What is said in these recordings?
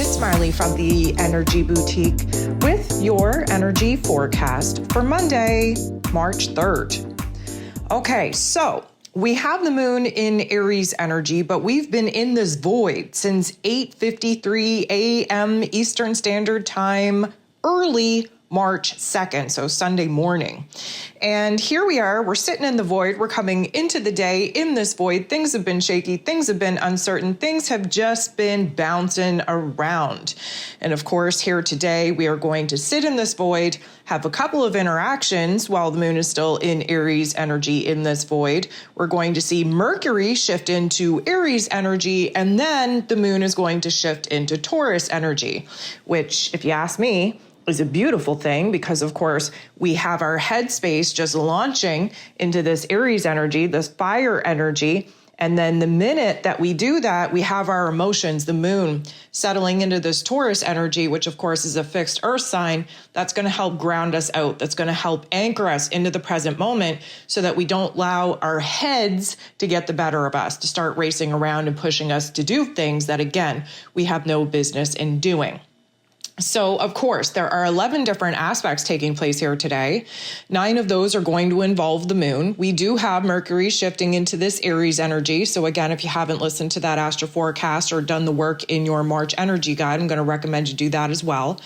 Smiley from the Energy Boutique with your energy forecast for Monday, March 3rd. Okay, so we have the moon in Aries energy, but we've been in this void since 8:53 a.m. Eastern Standard Time, early March 2nd, so Sunday morning. And here we are, we're sitting in the void, we're coming into the day in this void. Things have been shaky, things have been uncertain, things have just been bouncing around. And of course, here today, we are going to sit in this void, have a couple of interactions while the moon is still in Aries energy in this void. We're going to see Mercury shift into Aries energy, and then the moon is going to shift into Taurus energy, which, if you ask me, is a beautiful thing because, of course, we have our headspace just launching into this Aries energy, this fire energy. And then the minute that we do that, we have our emotions, the moon settling into this Taurus energy, which of course is a fixed earth sign. That's going to help ground us out. That's going to help anchor us into the present moment so that we don't allow our heads to get the better of us, to start racing around and pushing us to do things that, again, we have no business in doing. So, of course, there are 11 different aspects taking place here today. 9 of those are going to involve the moon. We do have Mercury shifting into this Aries energy. So again, if you haven't listened to that astro forecast or done the work in your March energy guide, I'm going to recommend you do that as well.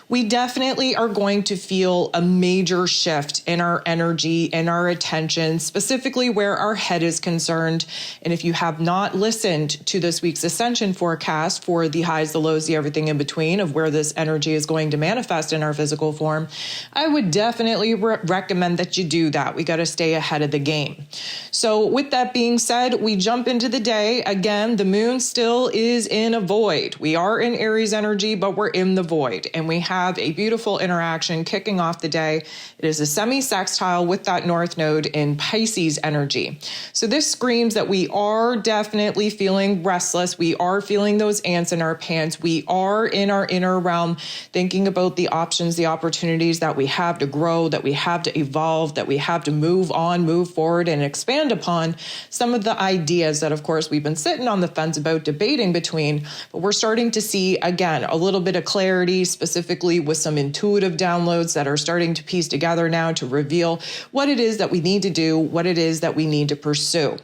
We definitely are going to feel a major shift in our energy, in our attention, specifically where our head is concerned. And if you have not listened to this week's Ascension forecast for the highs, the lows, the everything in between of where this energy is going to manifest in our physical form, I would definitely recommend that you do that. We got to stay ahead of the game. So with that being said, we jump into the day. Again, the moon still is in a void. We are in Aries energy, but we're in the void, and we have a beautiful interaction kicking off the day. It is a semi-sextile with that north node in Pisces energy. So this screams that we are definitely feeling restless. We are feeling those ants in our pants. We are in our inner realm thinking about the options, the opportunities that we have to grow, that we have to evolve, that we have to move on, move forward, and expand upon some of the ideas that, of course, we've been sitting on the fence about debating between. But we're starting to see, again, a little bit of clarity, specifically with some intuitive downloads that are starting to piece together now to reveal what it is that we need to do, what it is that we need to pursue.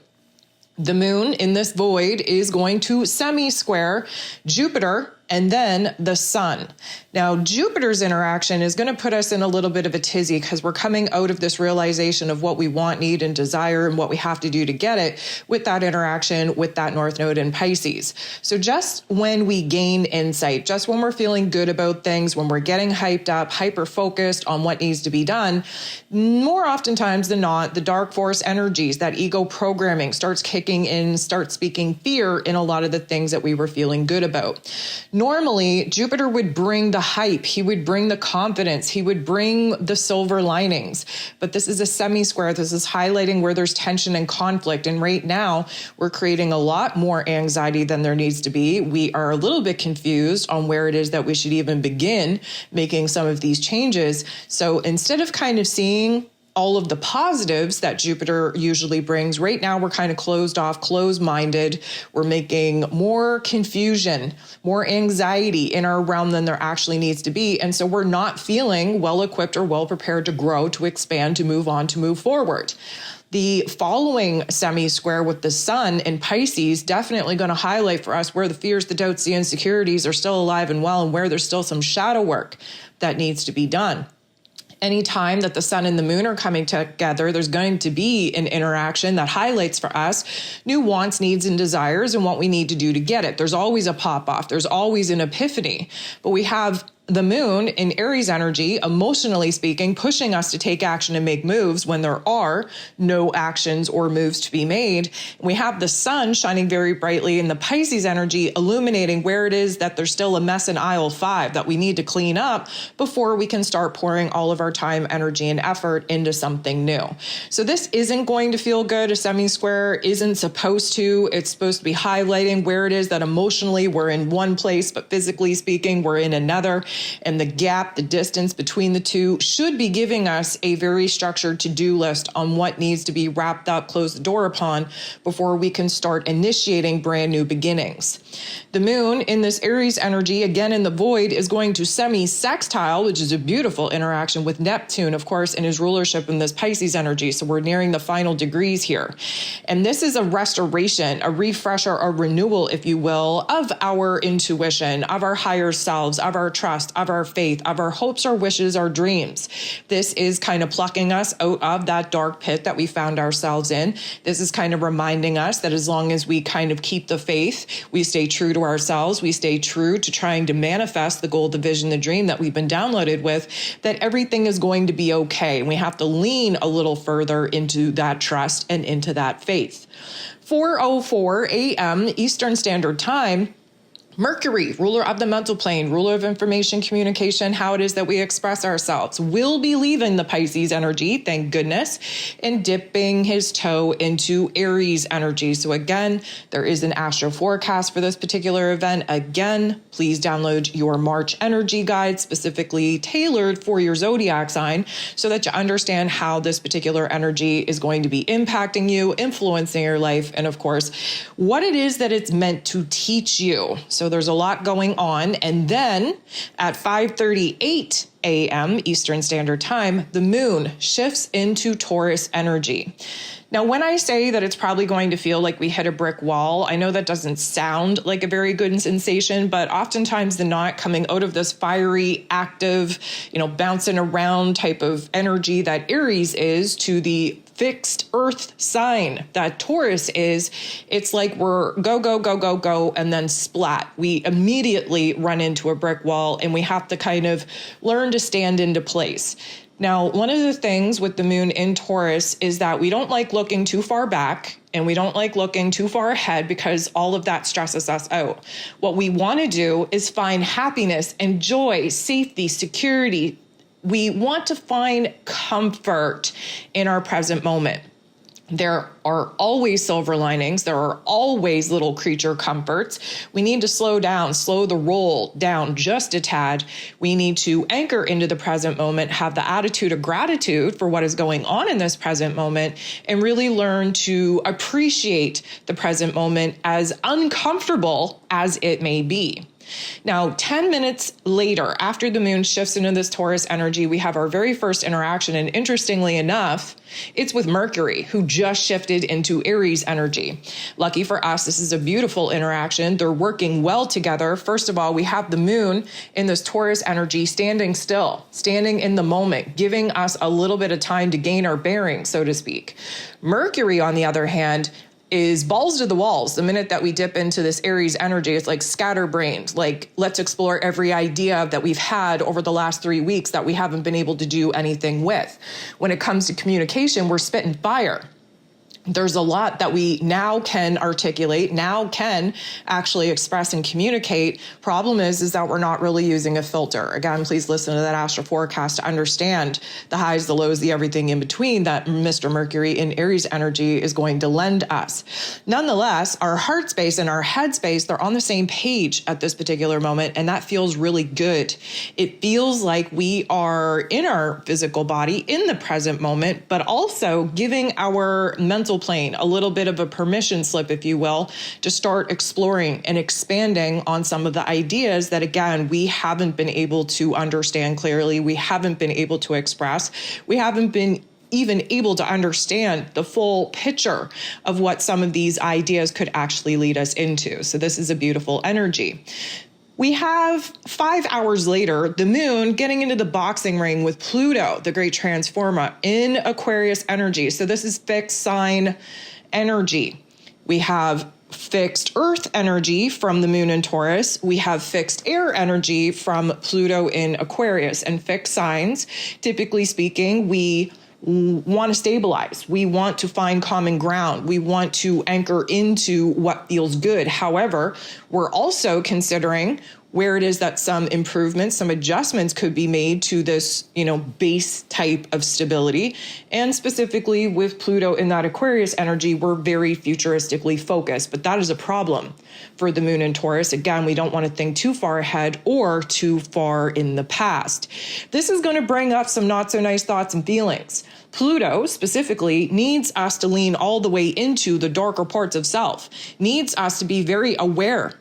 The moon in this void is going to semi-square Jupiter and then the sun. Now, Jupiter's interaction is going to put us in a little bit of a tizzy because we're coming out of this realization of what we want, need, and desire and what we have to do to get it with that interaction with that North Node in Pisces. So just when we gain insight, just when we're feeling good about things, when we're getting hyped up, hyper-focused on what needs to be done, more oftentimes than not, the dark force energies, that ego programming starts kicking in, starts speaking fear in a lot of the things that we were feeling good about. Normally, Jupiter would bring the hype, he would bring the confidence, he would bring the silver linings. But this is a semi-square. This is highlighting where there's tension and conflict. And right now, we're creating a lot more anxiety than there needs to be. We are a little bit confused on where it is that we should even begin making some of these changes. So instead of kind of seeing all of the positives that Jupiter usually brings, right now we're kind of closed off, closed-minded. We're making more confusion, more anxiety in our realm than there actually needs to be. And so we're not feeling well-equipped or well-prepared to grow, to expand, to move on, to move forward. The following semi-square with the sun in Pisces definitely going to highlight for us where the fears, the doubts, the insecurities are still alive and well, and where there's still some shadow work that needs to be done. Anytime that the sun and the moon are coming together, there's going to be an interaction that highlights for us new wants, needs, and desires and what we need to do to get it. There's always a pop-off. There's always an epiphany. But we have the moon in Aries energy, emotionally speaking, pushing us to take action and make moves when there are no actions or moves to be made. We have the sun shining very brightly in the Pisces energy, illuminating where it is that there's still a mess in aisle 5 that we need to clean up before we can start pouring all of our time, energy, and effort into something new. So this isn't going to feel good. A semi-square isn't supposed to. It's supposed to be highlighting where it is that emotionally we're in one place, but physically speaking, we're in another. And the gap, the distance between the two should be giving us a very structured to-do list on what needs to be wrapped up, close the door upon before we can start initiating brand new beginnings. The moon in this Aries energy, again in the void, is going to semi-sextile, which is a beautiful interaction with Neptune, of course, in his rulership in this Pisces energy. So we're nearing the final degrees here. And this is a restoration, a refresher, a renewal, if you will, of our intuition, of our higher selves, of our trust, of our faith, of our hopes, our wishes, our dreams. This is kind of plucking us out of that dark pit that we found ourselves in. This is kind of reminding us that as long as we kind of keep the faith, we stay true to ourselves, we stay true to trying to manifest the goal, the vision, the dream that we've been downloaded with, that everything is going to be okay. And we have to lean a little further into that trust and into that faith. 4:04 a.m. Eastern Standard Time, Mercury, ruler of the mental plane, ruler of information, communication, how it is that we express ourselves, will be leaving the Pisces energy, thank goodness, and dipping his toe into Aries energy. So again, there is an astro forecast for this particular event. Again, please download your March energy guide, specifically tailored for your zodiac sign, so that you understand how this particular energy is going to be impacting you, influencing your life, and of course, what it is that it's meant to teach you. So there's a lot going on. And then at 5:38 a.m. Eastern Standard Time, the moon shifts into Taurus energy. Now, when I say that it's probably going to feel like we hit a brick wall, I know that doesn't sound like a very good sensation, but oftentimes than not, coming out of this fiery, active, bouncing around type of energy that Aries is to the fixed earth sign that Taurus is, it's like we're go, go, go, go, go, and then splat. We immediately run into a brick wall and we have to kind of learn to stand into place. Now, one of the things with the moon in Taurus is that we don't like looking too far back and we don't like looking too far ahead because all of that stresses us out. What we want to do is find happiness and joy, safety, security. We want to find comfort in our present moment. There are always silver linings. There are always little creature comforts. We need to slow down, slow the roll down just a tad. We need to anchor into the present moment, have the attitude of gratitude for what is going on in this present moment, and really learn to appreciate the present moment as uncomfortable as it may be. Now, 10 minutes later, after the moon shifts into this Taurus energy, we have our very first interaction. And interestingly enough, it's with Mercury, who just shifted into Aries energy. Lucky for us, this is a beautiful interaction. They're working well together. First of all, we have the moon in this Taurus energy standing still, standing in the moment, giving us a little bit of time to gain our bearings, so to speak. Mercury, on the other hand, is balls to the walls. The minute that we dip into this Aries energy, it's like scatterbrained, like let's explore every idea that we've had over the last 3 weeks that we haven't been able to do anything with. When it comes to communication, we're spitting fire. There's a lot that we now can articulate, now can actually express and communicate. Problem is that we're not really using a filter. Again, please listen to that astro forecast to understand the highs, the lows, the everything in between that Mr. Mercury in Aries energy is going to lend us. Nonetheless, our heart space and our head space, they're on the same page at this particular moment, and that feels really good. It feels like we are in our physical body in the present moment, but also giving our mental plane a little bit of a permission slip, if you will, to start exploring and expanding on some of the ideas that, again, we haven't been able to understand clearly. We haven't been able to express. We haven't been even able to understand the full picture of what some of these ideas could actually lead us into. So this is a beautiful energy. We have 5 hours later, the moon getting into the boxing ring with Pluto, the great transformer, in Aquarius energy. So this is fixed sign energy. We have fixed earth energy from the moon in Taurus. We have fixed air energy from Pluto in Aquarius. And fixed signs, typically speaking, we want to stabilize. We want to find common ground. We want to anchor into what feels good. However, we're also considering where it is that some improvements, some adjustments could be made to this, base type of stability. And specifically with Pluto in that Aquarius energy, we're very futuristically focused, but that is a problem for the moon in Taurus. Again, we don't want to think too far ahead or too far in the past. This is going to bring up some not so nice thoughts and feelings. Pluto specifically needs us to lean all the way into the darker parts of self, needs us to be very aware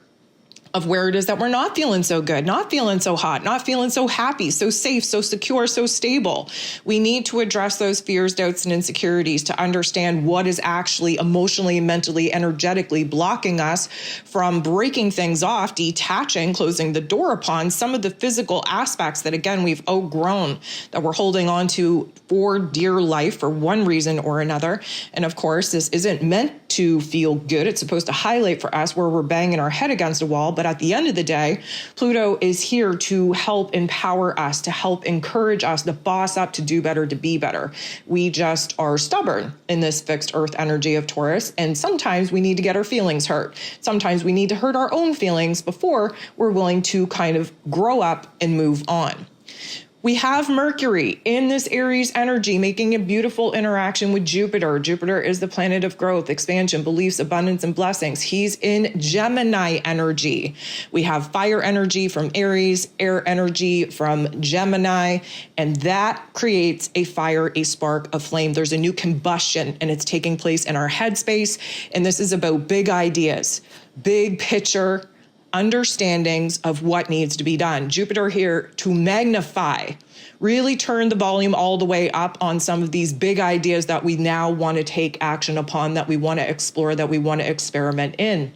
of where it is that we're not feeling so good, not feeling so hot, not feeling so happy, so safe, so secure, so stable. We need to address those fears, doubts, and insecurities to understand what is actually emotionally, mentally, energetically blocking us from breaking things off, detaching, closing the door upon some of the physical aspects that, again, we've outgrown, that we're holding on to for dear life for one reason or another. And of course, this isn't meant to feel good. It's supposed to highlight for us where we're banging our head against a wall. But at the end of the day, Pluto is here to help empower us, to help encourage us, to boss up, to do better, to be better. We just are stubborn in this fixed earth energy of Taurus. And sometimes we need to get our feelings hurt. Sometimes we need to hurt our own feelings before we're willing to kind of grow up and move on. We have Mercury in this Aries energy making a beautiful interaction with Jupiter. Jupiter is the planet of growth, expansion, beliefs, abundance, and blessings. He's in Gemini energy. We have fire energy from Aries, air energy from Gemini, and that creates a fire, a spark, a flame. There's a new combustion, and it's taking place in our headspace. And this is about big ideas, big picture understandings of what needs to be done. Jupiter here to magnify, really turn the volume all the way up on some of these big ideas that we now want to take action upon, that we want to explore, that we want to experiment in.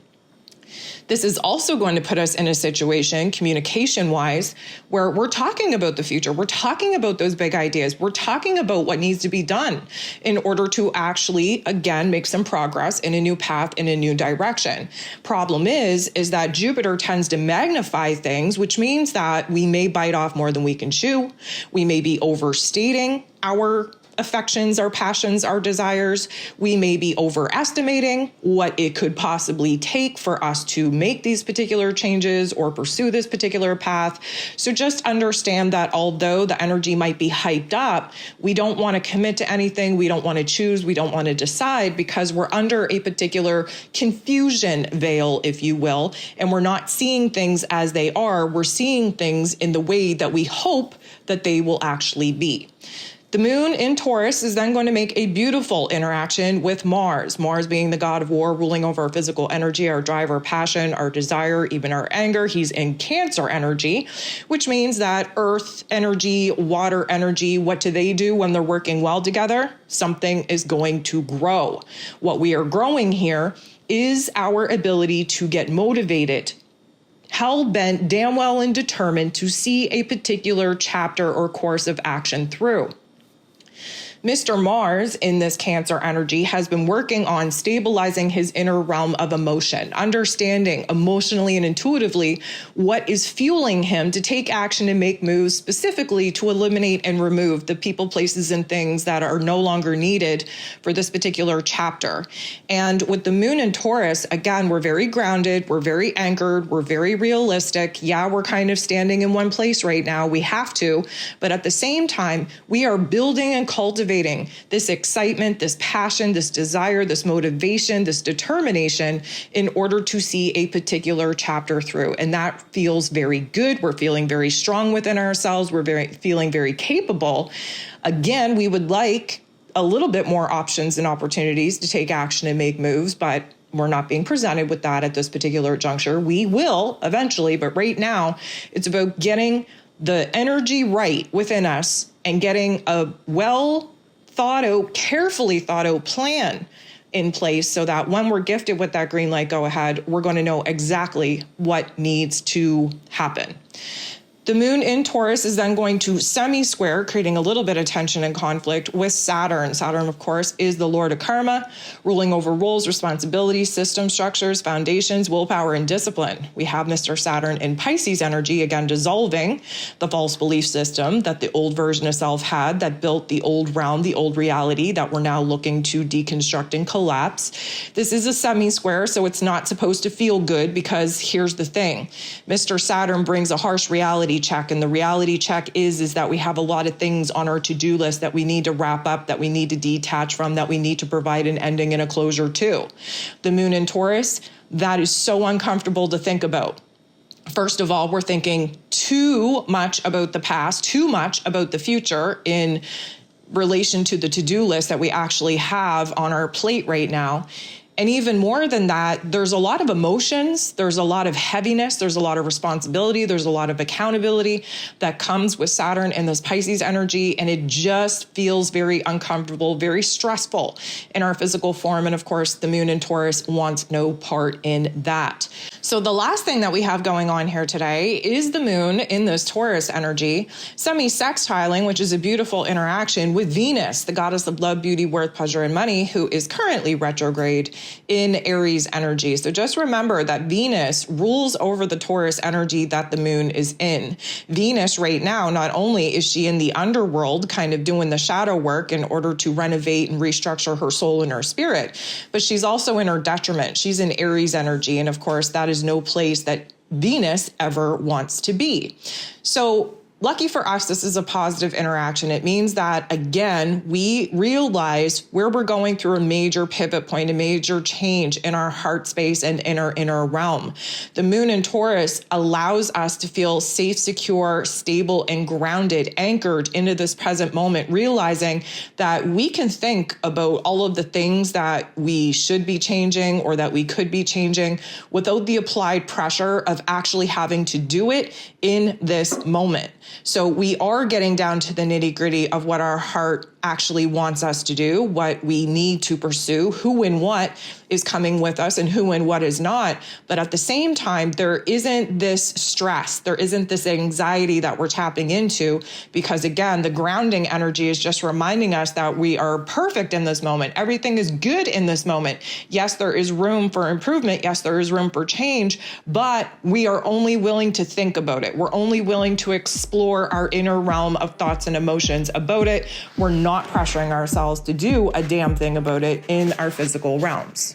This is also going to put us in a situation, communication-wise, where we're talking about the future. We're talking about those big ideas. We're talking about what needs to be done in order to actually, again, make some progress in a new path, in a new direction. Problem is that Jupiter tends to magnify things, which means that we may bite off more than we can chew. We may be overstating our affections, our passions, our desires. We may be overestimating what it could possibly take for us to make these particular changes or pursue this particular path. So just understand that although the energy might be hyped up, we don't want to commit to anything. We don't want to choose. We don't want to decide because we're under a particular confusion veil, if you will, and we're not seeing things as they are. We're seeing things in the way that we hope that they will actually be. The moon in Taurus is then going to make a beautiful interaction with Mars. Mars being the god of war, ruling over our physical energy, our drive, our passion, our desire, even our anger. He's in Cancer energy, which means that earth energy, water energy, what do they do when they're working well together? Something is going to grow. What we are growing here is our ability to get motivated, hell-bent, damn well and determined to see a particular chapter or course of action through. Mr. Mars in this Cancer energy has been working on stabilizing his inner realm of emotion, understanding emotionally and intuitively what is fueling him to take action and make moves, specifically to eliminate and remove the people, places, and things that are no longer needed for this particular chapter. And with the moon in Taurus, again, we're very grounded, we're very anchored, we're very realistic. Yeah, we're kind of standing in one place right now. We have to, but at the same time, we are building and cultivating this excitement, this passion, this desire, this motivation, this determination in order to see a particular chapter through. And that feels very good. We're feeling very strong within ourselves. We're feeling very capable. Again, we would like a little bit more options and opportunities to take action and make moves, but we're not being presented with that at this particular juncture. We will eventually, but right now it's about getting the energy right within us and getting a carefully thought out plan in place so that when we're gifted with that green light go ahead, we're going to know exactly what needs to happen. The moon in Taurus is then going to semi-square, creating a little bit of tension and conflict with Saturn. Saturn, of course, is the lord of karma, ruling over roles, responsibilities, system structures, foundations, willpower, and discipline. We have Mr. Saturn in Pisces energy, again, dissolving the false belief system that the old version of self had that built the old realm, the old reality that we're now looking to deconstruct and collapse. This is a semi-square, so it's not supposed to feel good because here's the thing. Mr. Saturn brings a harsh reality check, and the reality check is that we have a lot of things on our to-do list that we need to wrap up, that we need to detach from, that we need to provide an ending and a closure to. The moon in Taurus, that is so uncomfortable to think about. First of all, we're thinking too much about the past, too much about the future in relation to the to-do list that we actually have on our plate right now. And even more than that, there's a lot of emotions, there's a lot of heaviness, there's a lot of responsibility, there's a lot of accountability that comes with Saturn and this Pisces energy, and it just feels very uncomfortable, very stressful in our physical form. And of course, the moon in Taurus wants no part in that. So the last thing that we have going on here today is the moon in this Taurus energy, semi-sextiling, which is a beautiful interaction with Venus, the goddess of love, beauty, worth, pleasure, and money, who is currently retrograde in Aries energy. So just remember that Venus rules over the Taurus energy that the moon is in. Venus right now, not only is she in the underworld, kind of doing the shadow work in order to renovate and restructure her soul and her spirit, but she's also in her detriment. She's in Aries energy. And of course, that is no place that Venus ever wants to be. So lucky for us, this is a positive interaction. It means that, again, we realize where we're going through a major pivot point, a major change in our heart space and in our inner realm. The moon in Taurus allows us to feel safe, secure, stable, and grounded, anchored into this present moment, realizing that we can think about all of the things that we should be changing or that we could be changing without the applied pressure of actually having to do it in this moment. So we are getting down to the nitty-gritty of what our heart actually wants us to do, what we need to pursue, who and what is coming with us and who and what is not. But at the same time, there isn't this stress, there isn't this anxiety that we're tapping into, because again, the grounding energy is just reminding us that we are perfect in this moment. Everything is good in this moment. Yes, there is room for improvement. Yes, there is room for change, but we are only willing to think about it. We're only willing to explore our inner realm of thoughts and emotions about it. We're not pressuring ourselves to do a damn thing about it in our physical realms.